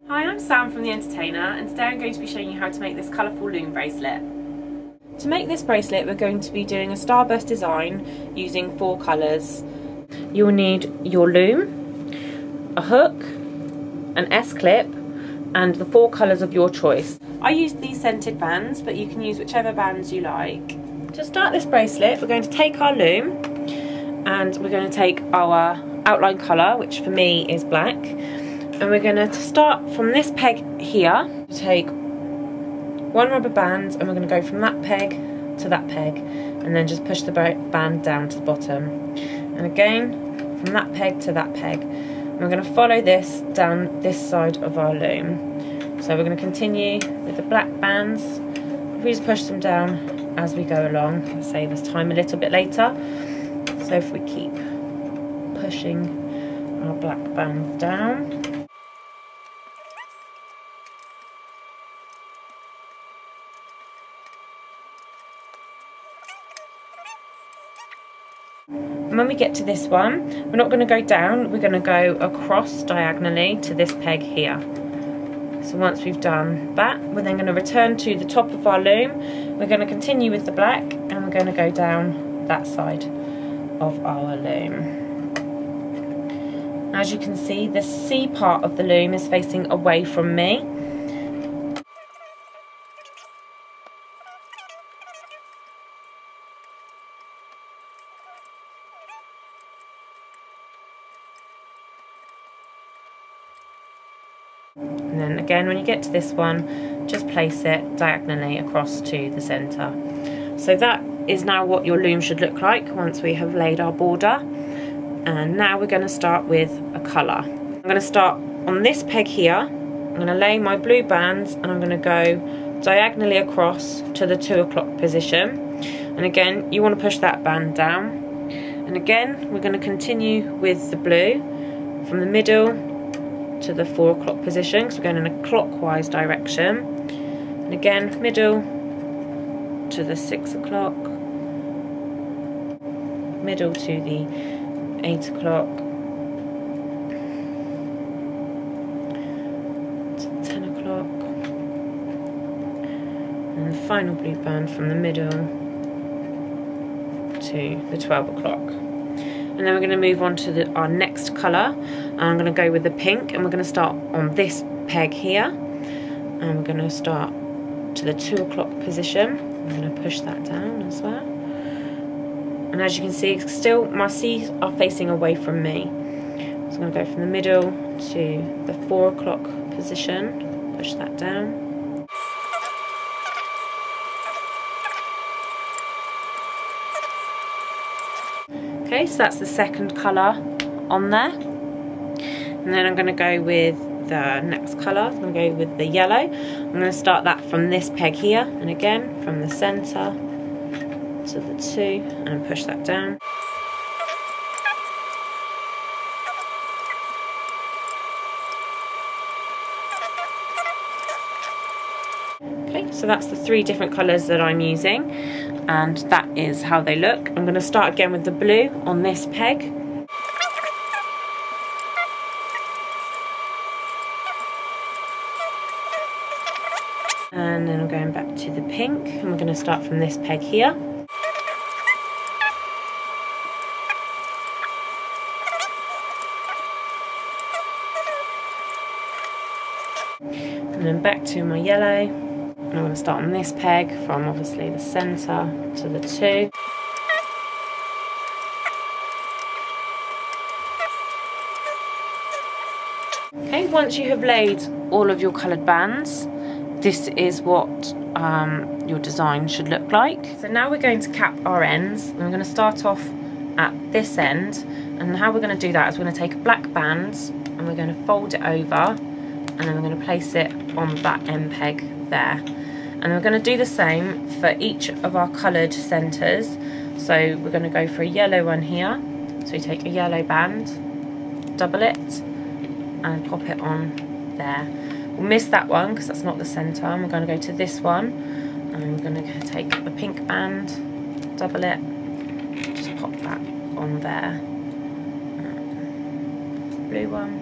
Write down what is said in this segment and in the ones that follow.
Hi, I'm Sam from The Entertainer, and today I'm going to be showing you how to make this colourful loom bracelet. To make this bracelet, we're going to be doing a starburst design using 4 colours. You'll need your loom, a hook, an S-clip, and the 4 colours of your choice. I used these scented bands, but you can use whichever bands you like. To start this bracelet, we're going to take our loom, and we're going to take our outline colour, which for me is black. And we're going to start from this peg here, take 1 rubber band, and we're going to go from that peg to that peg, and then just push the band down to the bottom. And again, from that peg to that peg. And we're going to follow this down this side of our loom. So we're going to continue with the black bands. We just push them down as we go along. I'll save us time a little bit later. So if we keep pushing our black bands down. And when we get to this one, we're not going to go down, we're going to go across diagonally to this peg here. So once we've done that, we're then going to return to the top of our loom. We're going to continue with the black, and we're going to go down that side of our loom. As you can see, the C part of the loom is facing away from me. And then again, when you get to this one, just place it diagonally across to the centre. So that is now what your loom should look like once we have laid our border. And now we're going to start with a colour. I'm going to start on this peg here. I'm going to lay my blue bands, and I'm going to go diagonally across to the 2 o'clock position. And again, you want to push that band down. And again, we're going to continue with the blue from the middle to the 4 o'clock position, because we're going in a clockwise direction. And again, middle to the 6 o'clock, middle to the 8 o'clock, to 10 o'clock, and the final blue band from the middle to the 12 o'clock. And then we're going to move on to our next colour. I'm going to go with the pink, and we're going to start on this peg here, and we're going to start to the 2 o'clock position. I'm going to push that down as well. And as you can see, still my C's are facing away from me. So I'm going to go from the middle to the 4 o'clock position, push that down. Okay, so that's the second colour on there. And then I'm going to go with the next colour. I'm going to go with the yellow. I'm going to start that from this peg here, and again from the centre to the 2, and push that down. Okay, so that's the 3 different colours that I'm using, and that is how they look. I'm going to start again with the blue on this peg. And then I'm going back to the pink, and we're going to start from this peg here. And then back to my yellow. I'm going to start on this peg from obviously the centre to the 2. Okay, once you have laid all of your coloured bands, this is what your design should look like. So now we're going to cap our ends, and we're going to start off at this end. And how we're going to do that is we're going to take a black band, and we're going to fold it over, and then we're going to place it on that end peg there. And we're going to do the same for each of our coloured centres. So we're going to go for a yellow one here. So we take a yellow band, double it, and pop it on there. We'll miss that one because that's not the centre. And we're going to go to this one, and we're going to take the pink band, double it, just pop that on there. Blue one,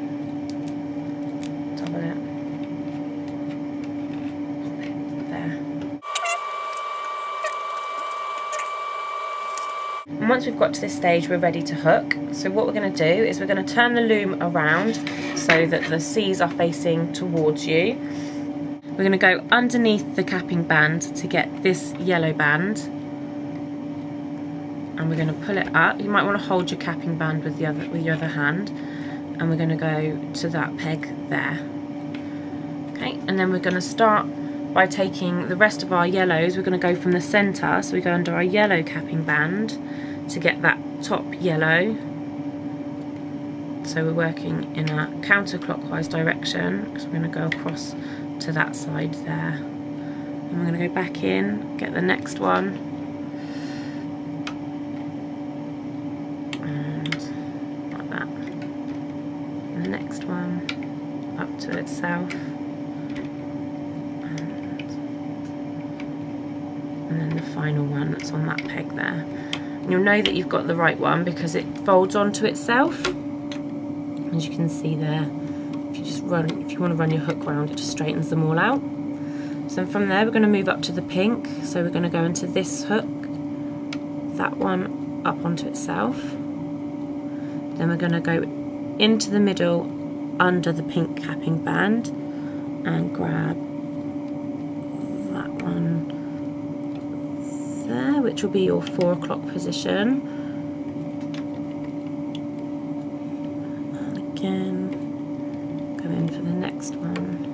double it, And once we've got to this stage, we're ready to hook. So what we're going to do is we're going to turn the loom around so that the C's are facing towards you. We're going to go underneath the capping band to get this yellow band. And we're going to pull it up. You might want to hold your capping band with your other hand. And we're going to go to that peg there. Okay, and then we're going to start by taking the rest of our yellows. We're going to go from the centre, so we go under our yellow capping band to get that top yellow. So we're working in a counterclockwise direction because we're going to go across to that side there. And we're going to go back in, get the next one. And like that. And the next one up to itself. And then the final one that's on that peg there. And you'll know that you've got the right one because it folds onto itself. As you can see there, if you want to run your hook round, it just straightens them all out. So then from there we're going to move up to the pink. So we're going to go into this hook, that one up onto itself. Then we're going to go into the middle under the pink capping band and grab that one there, which will be your 4 o'clock position. And again, go in for the next one.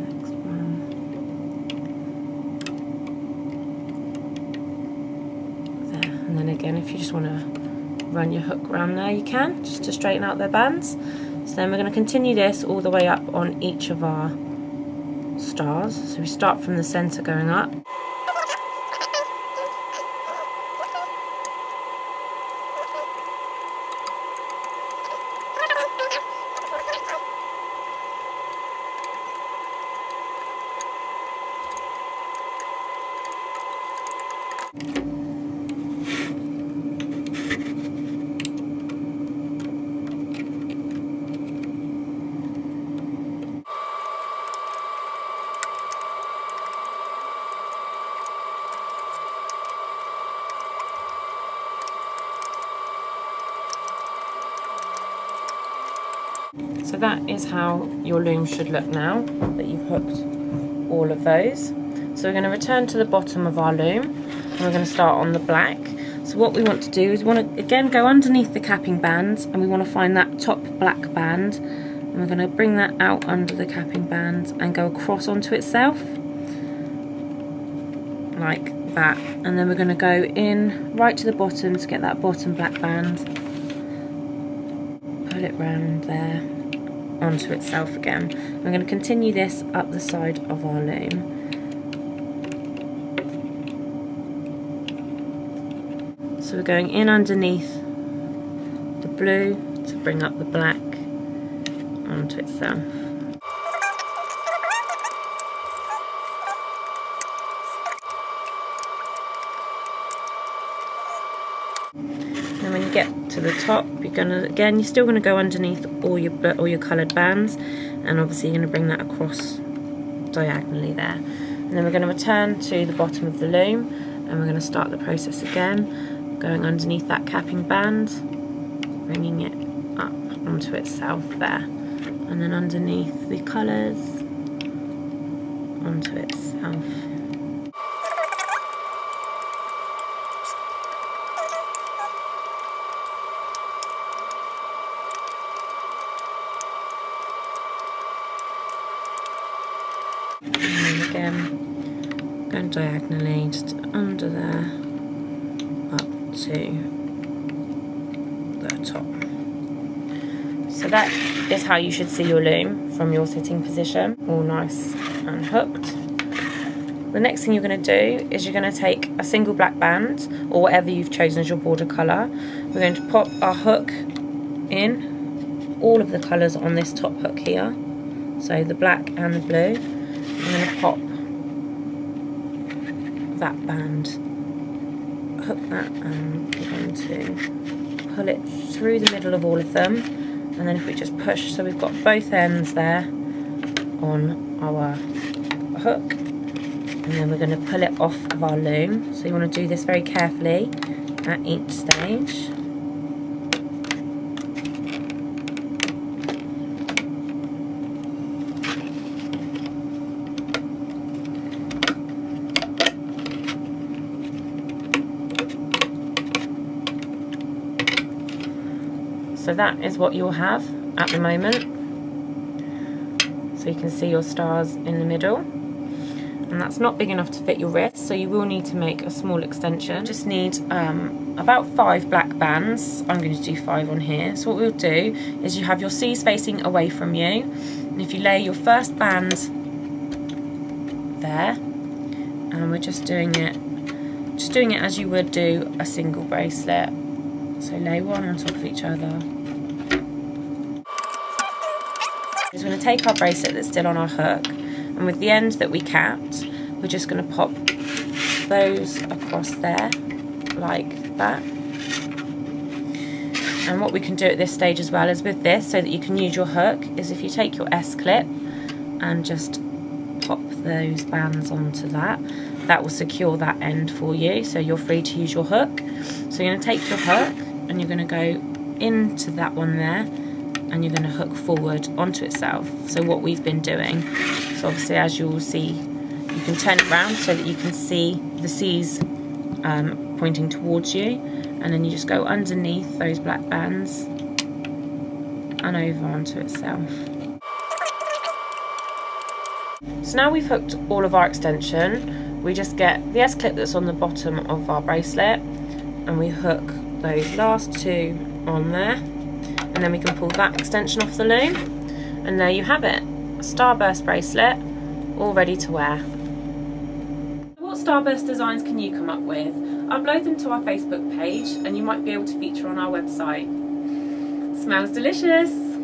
Next one. There, and then again, if you just want to run your hook round there, you can, just to straighten out their bands. So then we're going to continue this all the way up on each of our stars. So we start from the centre going up. So that is how your loom should look now that you've hooked all of those. So we're going to return to the bottom of our loom and we're going to start on the black. So what we want to do is we want to again go underneath the capping bands and we want to find that top black band, and we're going to bring that out under the capping band and go across onto itself like that, and then we're going to go in right to the bottom to get that bottom black band, pull it round there onto itself again. We're going to continue this up the side of our loom. So we're going in underneath the blue to bring up the black onto itself. And when you get to the top, you're still gonna go underneath all your coloured bands, and obviously you're gonna bring that across diagonally there. And then we're gonna return to the bottom of the loom, and we're gonna start the process again, going underneath that capping band, bringing it up onto itself there, and then underneath the colours onto itself. And again, going diagonally just under there, up to the top. So that is how you should see your loom from your sitting position, all nice and hooked. The next thing you're going to do is you're going to take a single black band, or whatever you've chosen as your border colour. We're going to pop our hook in all of the colours on this top hook here, so the black and the blue. I'm going to pop that band, hook that, and we're going to pull it through the middle of all of them and then if we just push, so we've got both ends there on our hook, and then we're going to pull it off of our loom. So you want to do this very carefully at each stage. So that is what you'll have at the moment. So you can see your stars in the middle. And that's not big enough to fit your wrist, so you will need to make a small extension. You just need about 5 black bands. I'm going to do 5 on here. So what we'll do is you have your C's facing away from you. And if you lay your first band there, and we're just doing it as you would do a single bracelet. So lay one on top of each other. We're going to take our bracelet that's still on our hook, and with the end that we capped, we're just going to pop those across there like that. And what we can do at this stage as well is with this, so that you can use your hook, is if you take your S-clip and just pop those bands onto that, that will secure that end for you, so you're free to use your hook. So you're going to take your hook and you're going to go into that one there, and you're going to hook forward onto itself. So what we've been doing, so obviously as you will see, you can turn it around so that you can see the C's pointing towards you, and then you just go underneath those black bands and over onto itself. So now we've hooked all of our extension, we just get the S-clip that's on the bottom of our bracelet and we hook those last 2 on there, and then we can pull that extension off the loom, and there you have it, a Starburst bracelet all ready to wear. What Starburst designs can you come up with? Upload them to our Facebook page and you might be able to feature on our website. Smells delicious!